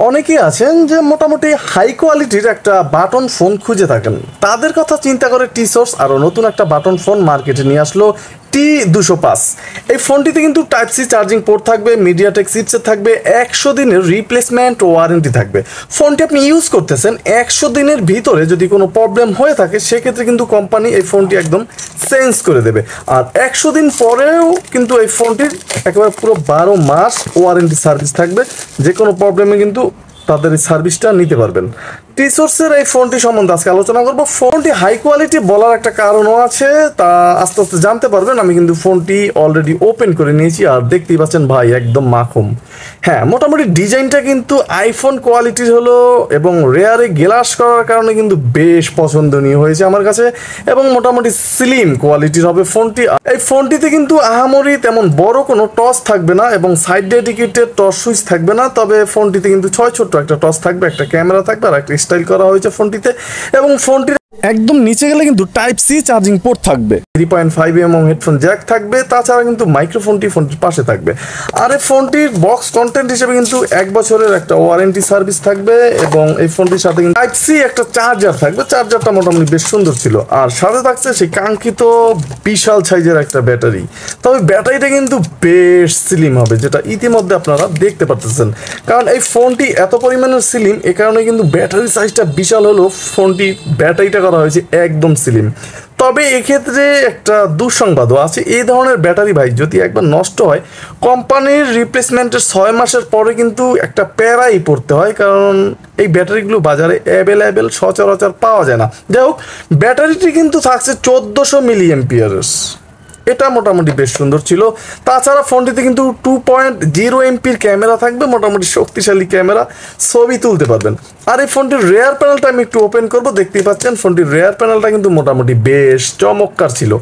অনেকেই আছেন যে মোটামুটি হাই কোয়ালিটির একটা বাটন ফোন খুঁজে থাকেন, তাদের কথা চিন্তা করে টিসোর্স আরও নতুন একটা বাটন ফোন মার্কেটে নিয়ে আসলো T205। এই ফোনটিতে কিন্তু টাইপ সি চার্জিং পোর্ট থাকবে, মিডিয়াটেক চিপসেট থাকবে, 100 দিনের রিপ্লেসমেন্ট ওয়ারেন্টি থাকবে। ফোনটি আপনি ইউজ করতেছেন, 100 দিনের ভিতরে যদি কোনো প্রবলেম হয়ে থাকে সেক্ষেত্রে কিন্তু কোম্পানি এই ফোনটি একদম চেঞ্জ করে দেবে। আর 100 দিন পরেও কিন্তু এই ফোনটির একেবারে পুরো 12 মাস ওয়ারেন্টি সার্ভিস থাকবে, যে কোনো প্রবলেমে কিন্তু তাদের এই সার্ভিসটা নিতে পারবেন। টিসোর্সের এই ফোনটি সম্বন্ধে আজকে আলোচনা করবো। ফোনটি হাই কোয়ালিটি বলার একটা কারণও আছে, তা আস্তে আস্তে জানতে পারবেন। আমি কিন্তু ফোনটি অলরেডি ওপেন করে নিয়েছি আর দেখতেই পাচ্ছেন ভাই একদম মাখুম। হ্যাঁ, মোটামুটি ডিজাইনটা কিন্তু আইফোন কোয়ালিটির হলো এবং রেয়ারে গ্লাস করার কারণে কিন্তু বেশ পছন্দনীয় হয়েছে আমার কাছে, এবং মোটামুটি স্লিম কোয়ালিটির হবে ফোনটি। এই ফোনটিতে কিন্তু আহামরি তেমন বড় কোনো টস থাকবে না এবং সাইড ডেডিকেটেড টস সুইচ থাকবে না, তবে ফোনটিতে কিন্তু ছোট্ট একটা টস থাকবে, একটা ক্যামেরা থাকবে আর একটা স্টাইল করা হয়েছে ফোনটিতে। এবং ফোনটির একদম নিচে গেলে কিন্তু টাইপ সি চার্জিং পোর্ট থাকবে, 3.5mm হেডফোন জ্যাক থাকবে, তাছাড়া কিন্তু মাইক্রোফোনটি ফোনটির পাশে থাকবে। আর এই ফোনটির বক্স কন্টেন্ট হিসেবে কিন্তু 1 বছরের একটা ওয়ারেন্টি সার্ভিস থাকবে এবং এই ফোনটির সাথে কিন্তু টাইপ সি একটা চার্জার থাকবে। চার্জারটা মোটামুটি বেশ সুন্দর ছিল, আর সাথে থাকছে সেই কাঙ্ক্ষিত বিশাল সাইজের একটা ব্যাটারি। তবে ব্যাটারিটা কিন্তু বেশ স্লিম হবে, যেটা ইতিমধ্যে আপনারা দেখতে পাচ্ছেন। কারণ এই ফোনটি এত পরিমাণের স্লিম, এ কারণে কিন্তু ব্যাটারি সাইজটা বিশাল হলেও ফোনটি ব্যাটারিটা করা হয়েছে একদম স্লিম। তবে এক্ষেত্রে একটা দুঃসংবাদও আছে, এই ধরনের ব্যাটারি ভাই যদি একবার নষ্ট হয়, কোম্পানির রিপ্লেসমেন্টের 6 মাসের পরে কিন্তু একটা প্যারাই পড়তে হয়, কারণ এই ব্যাটারিগুলো বাজারে অ্যাভেলেবেল সচরাচর পাওয়া যায় না। যাই হোক, ব্যাটারিটি কিন্তু থাকছে 1400 mAh। এটা মোটামুটি বেশ সুন্দর ছিল। তাছাড়া ফোনটিতে কিন্তু 2.0 MP ক্যামেরা থাকবে, মোটামুটি শক্তিশালী ক্যামেরা, ছবি তুলতে পারবেন। আর এই ফোনটির রেয়ার প্যানেলটা আমি একটু ওপেন করবো, দেখতেই পাচ্ছেন ফোনটির রেয়ার প্যানেলটা কিন্তু মোটামুটি বেশ চমৎকার ছিল।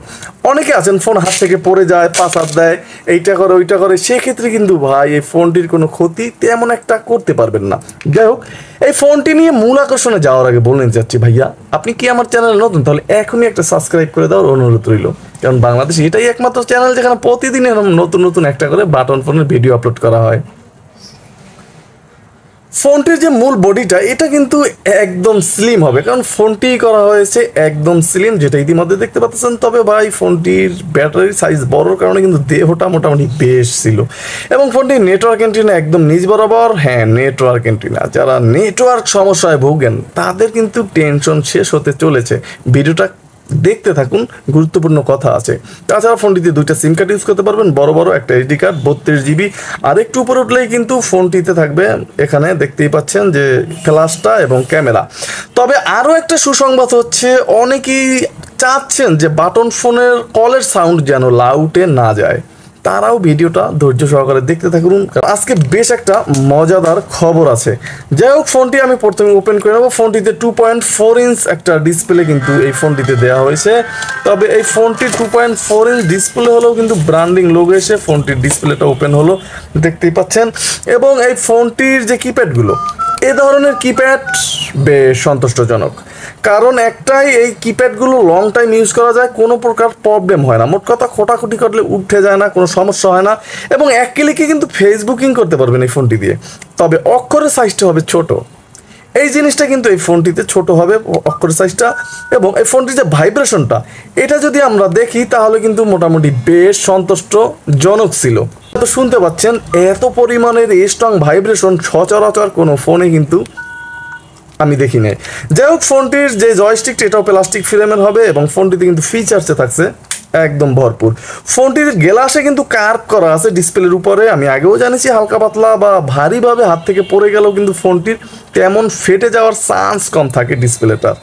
অনেকে আছেন ফোন হাত থেকে পড়ে যায়, পাশ হাত দেয়, এইটা করে ওইটা করে, সেক্ষেত্রে কিন্তু ভাই এই ফোনটির কোনো ক্ষতি তেমন একটা করতে পারবেন না। যাই হোক, এই ফোনটি নিয়ে মূল আকর্ষণে যাওয়ার আগে বলতে চাচ্ছি ভাইয়া, আপনি কি আমার চ্যানেলে নতুন, তাহলে এখনই একটা সাবস্ক্রাইব করে দেওয়ার অনুরোধ রইল। কারণ বাংলাদেশে এটাই একমাত্র চ্যানেল যেখানে প্রতিদিন নতুন নতুন একটা করে বাটন ফোনের ভিডিও আপলোড করা হয়। ফোনটির যে মূল বডিটা, এটা কিন্তু একদম স্লিম হবে, কারণ ফোনটি করা হয়েছে একদম স্লিম, যেটা ইতিমধ্যে দেখতে পাচ্ছেন। তবে ভাই ফোনটির ব্যাটারির সাইজ বড়োর কারণে কিন্তু দেহটা মোটামুটি বেশ ছিল। এবং ফোনটির নেটওয়ার্ক এন্ট্রিনা একদম নিজ বরাবর। হ্যাঁ, নেটওয়ার্ক এন্ট্রিনা, যারা নেটওয়ার্ক সমস্যায় ভোগেন তাদের কিন্তু টেনশন শেষ হতে চলেছে। ভিডিওটা দেখতে থাকুন, গুরুত্বপূর্ণ কথা আছে। তাছাড়া ফোনটিতে 2টা সিম কার্ড ইউজ করতে পারবেন, বড় বড় একটা SD কার্ড 32GB। আর একটু উপরে উঠলেই কিন্তু ফোনটিতে থাকবে, এখানে দেখতেই পাচ্ছেন যে ফ্ল্যাশটা এবং ক্যামেরা। তবে আরও একটা সুসংবাদ হচ্ছে, অনেকেই চাচ্ছেন যে বাটন ফোনের কলের সাউন্ড যেন লাউডে না যায়, তারাও ভিডিওটা ধৈর্য সহকারে দেখতে থাকুন। আজকে বেশ একটা মজাদার খবর আছে। যাই হোক, ফোনটি আমি প্রথমে ওপেন করে নেবো। ফোনটিতে 2.4 ইঞ্চ একটা ডিসপ্লে কিন্তু এই ফোনটিতে দেওয়া হয়েছে। তবে এই ফোনটির 2.4 ইঞ্চ ডিসপ্লে হলেও কিন্তু ব্র্যান্ডিং লোগো এসে ফোনটির ডিসপ্লেটা ওপেন হলো, দেখতেই পাচ্ছেন। এবং এই ফোনটির যে কিপ্যাডগুলো, এ ধরনের কিপ্যাড বেশ সন্তুষ্টজনক, কারণ একটাই, এই কিপ্যাডগুলো লং টাইম ইউজ করা যায়, কোনো প্রকার প্রবলেম হয় না। মোট কথা, খোটাখুটি করলে উঠে যায় না, কোনো সমস্যা হয় না। এবং এক ক্লিকে কিন্তু ফেসবুকিং করতে পারবেন এই ফোনটি দিয়ে। তবে অক্ষরের সাইজটা হবে ছোট, এই জিনিসটা কিন্তু এই ফোনটিতে ছোট হবে অক্ষরের সাইজটা। এবং এই ফোনটির যে ভাইব্রেশনটা, এটা যদি আমরা দেখি তাহলে কিন্তু মোটামুটি বেশ সন্তুষ্টজনক ছিল। তো শুনতে পাচ্ছেন এত পরিমাণের স্ট্রং ভাইব্রেশন সচরাচর কোনো ফোনে কিন্তু আমি দেখি নাই। যাই হোক, ফোনটির যে জয়স্টিকটা, এটাও প্লাস্টিক ফ্রেমের হবে এবং ফোনটিতে কিন্তু ফিচার্সে থাকছে একদম ভরপুর। ফোনটির গ্লাসে কিন্তু কার্ভ করা আছে ডিসপ্লের উপরে। আমি আগেও জানিয়েছি, হালকা পাতলা বা ভারীভাবে হাত থেকে পড়ে গেলেও কিন্তু ফোনটির তেমন ফেটে যাওয়ার চান্স কম থাকে ডিসপ্লেটার।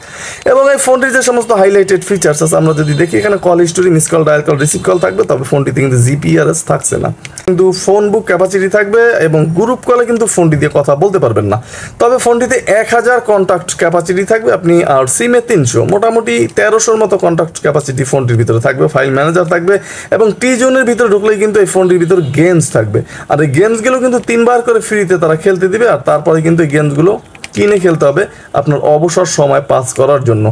এবং এই ফোনটির যে সমস্ত হাইলাইটেড ফিচার্স আছে, আমরা যদি দেখি, এখানে call history, miss call, dial call, receive call থাকবে। তবে ফোনটিতে কিন্তু GPRS থাকছে না, কিন্তু ফোন বুক ক্যাপাসিটি থাকবে এবং গ্রুপ কলে কিন্তু ফোনটি দিয়ে কথা বলতে পারবেন না। তবে ফোনটিতে 1000 কন্ট্যাক্ট ক্যাপাসিটি থাকবে আপনি, আর সিমে 300, মোটামুটি 1300-র মতো কন্ট্যাক্ট ক্যাপাসিটি ফোনটির ভিতরে থাকবে। ফাইল ম্যানেজার থাকবে এবং T-Zone-এর ভিতরে ঢুকলেই কিন্তু এই ফোনটির ভিতরে গেমস থাকবে। আর এই গেমসগুলো কিন্তু 3 বার করে ফ্রিতে তারা খেলতে দিবে, আর তারপরে কিন্তু এই গেমসগুলো কিনে খেলতে হবে আপনার অবসর সময় পাস করার জন্য।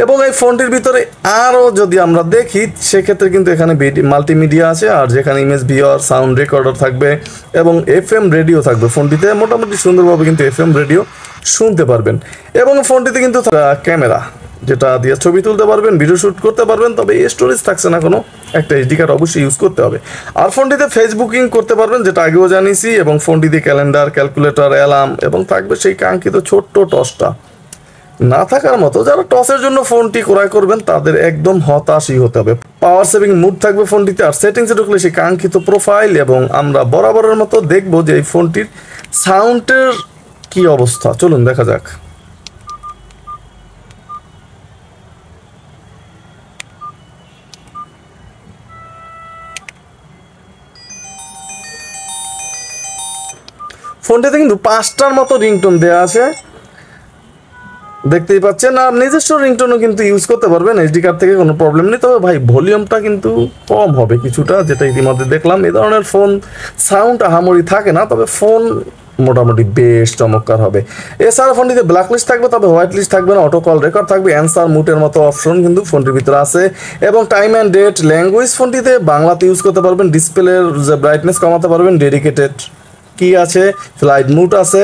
এবং এই ফোনটির ভিতরে আরও যদি আমরা দেখি সেক্ষেত্রে কিন্তু এখানে মাল্টিমিডিয়া আছে, আর যেখানে ইমেজ ভিউয়ার, সাউন্ড রেকর্ডার থাকবে এবং FM রেডিও থাকবে। ফোনটিতে মোটামুটি সুন্দরভাবে কিন্তু FM রেডিও শুনতে পারবেন। এবং ফোনটিতে কিন্তু ক্যামেরা, যেটা দিয়ে ছবি তুলতে পারবেন, ভিডিও শ্যুট করতে পারবেন, তবে স্টোরেজ থাকছে না কোনো, একটা SD কার্ড অবশ্যই ইউজ করতে হবে। আর ফোনটিতে ফেসবুকিং করতে পারবেন, যেটা আগেও জানিয়েছি, এবং ফোনটিতে ক্যালেন্ডার, ক্যালকুলেটর, অ্যালার্ম এবং থাকবে সেই কাঙ্ক্ষিত ছোট্ট টসটা। না থাকার মতো যারা টসের জন্য ফোনটি ক্রয় করবেন তাদের একদম হতাশই হতে হবে। পাওয়ার সেভিং মুড থাকবে ফোনটিতে, আর সেটিংসে ঢুকলে সেই কাঙ্ক্ষিত প্রোফাইল। এবং আমরা বরাবরের মতো দেখবো যে এই ফোনটির সাউন্ডের কি অবস্থা, চলুন দেখা যাক। ফোনটিতে কিন্তু 5টার মতো রিংটোন দেওয়া আছে, দেখতেই পাচ্ছেন। আর নিজস্ব রিংটোনও কিন্তু ইউজ করতে পারবেন, SD কার্ড থেকে কোনো প্রবলেম নেই। তবে ভাই ভলিউমটা কিন্তু কম হবে কিছুটা, যেটা ইতিমধ্যে দেখলাম। এই ধরনের ফোন সাউন্ড আহামরি থাকে না, তবে ফোন মোটামুটি বেশ চমৎকার হবে। এছাড়া ফোনটিতে ব্ল্যাক লিস্ট থাকবে, তবে হোয়াইট লিস্ট থাকবে না। অটো কল রেকর্ড থাকবে, অ্যান্সার মুটের মতো অপশন কিন্তু ফোনটির ভিতরে আছে। এবং টাইম অ্যান্ড ডেট ল্যাঙ্গুয়েজ ফোনটিতে বাংলাতে ইউজ করতে পারবেন। ডিসপ্লের যে ব্রাইটনেস কমাতে পারবেন, ডেডিকেটেড কি আছে, ফ্লাইট মুড আছে,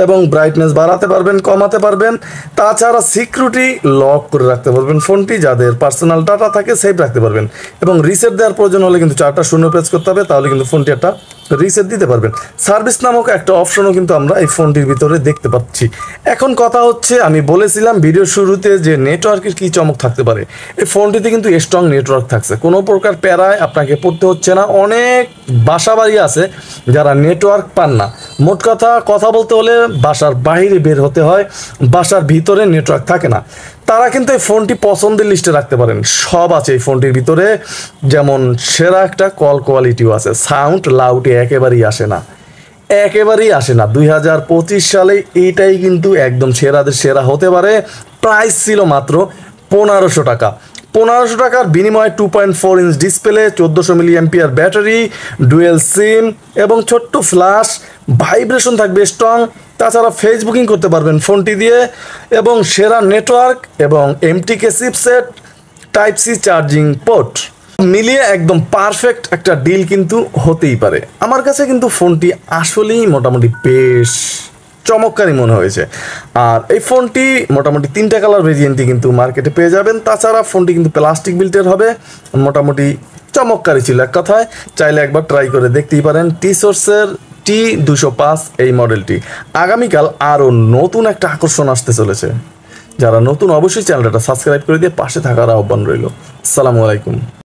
এবং ব্রাইটনেস বাড়াতে পারবেন, কমাতে পারবেন। তাছাড়া সিকিউরিটি লক করে রাখতে পারবেন ফোনটি, যাদের পার্সোনাল ডাটা থাকে সেভ রাখতে পারবেন। এবং রিসেট দেওয়ার প্রয়োজন হলে কিন্তু 4টা শূন্য প্রেস করতে হবে, তাহলে কিন্তু ফোনটি একটা রিসেট দিতে পারবেন। সার্ভিস নামক একটা অপশনও কিন্তু আমরা এই ফোনটির ভিতরে দেখতে পাচ্ছি। এখন কথা হচ্ছে, আমি বলেছিলাম ভিডিও শুরুতে যে নেটওয়ার্কের কী চমক থাকতে পারে। এই ফোনটিতে কিন্তু স্ট্রং নেটওয়ার্ক থাকছে, কোনো প্রকার প্যারায় আপনাকে পড়তে হচ্ছে না। অনেক বাসা বাড়ি আছে যারা নেটওয়ার্ক পান না, মোট কথা বলতে হলে বাসার বাইরে বের হতে হয়, বাসার ভিতরে নেটওয়ার্ক থাকে না। তারা কিন্তু এই ফোনটি পছন্দের লিস্টে রাখতে পারেন, সব আছে এই ফোনটির ভিতরে। যেমন সেরা একটা কল কোয়ালিটিও আছে, সাউন্ড লাউডে একেবারেই আসে না, একেবারেই আসে না। 2025 সালে এইটাই কিন্তু একদম সেরাদের সেরা হতে পারে। প্রাইস ছিল মাত্র 1500 টাকা। 1500 টাকার বিনিময়ে 2.4 inch display, 1400 mAh battery, dual SIM এবং ছোট্ট ফ্ল্যাশ, ভাইব্রেশন থাকবে স্ট্রং। তাছাড়া ফেসবুকিং করতে পারবেন ফোনটি দিয়ে, এবং সেরা নেটওয়ার্ক এবং MTK chipset, type C charging port মিলিয়ে একদম পারফেক্ট একটা ডিল কিন্তু হতেই পারে। আমার কাছে কিন্তু ফোনটি আসলেই মোটামুটি বেশ চমৎকারই মনে হয়েছে। আর এই ফোনটি মোটামুটি 3টা কালার ভেরিয়েন্টই কিন্তু মার্কেটে পেয়ে যাবেন। তাছাড়া ফোনটি কিন্তু প্লাস্টিক বিল্টের হবে, মোটামুটি চমৎকারই ছিল এক কথায়। চাইলে একবার ট্রাই করে দেখতেই পারেন। টিসোর্সের T205 এই মডেলটি। আগামীকাল আরও নতুন একটা আকর্ষণ আসতে চলেছে। যারা নতুন অবশ্যই চ্যানেলটা সাবস্ক্রাইব করে দিয়ে পাশে থাকার আহ্বান রইল। আসসালামু আলাইকুম।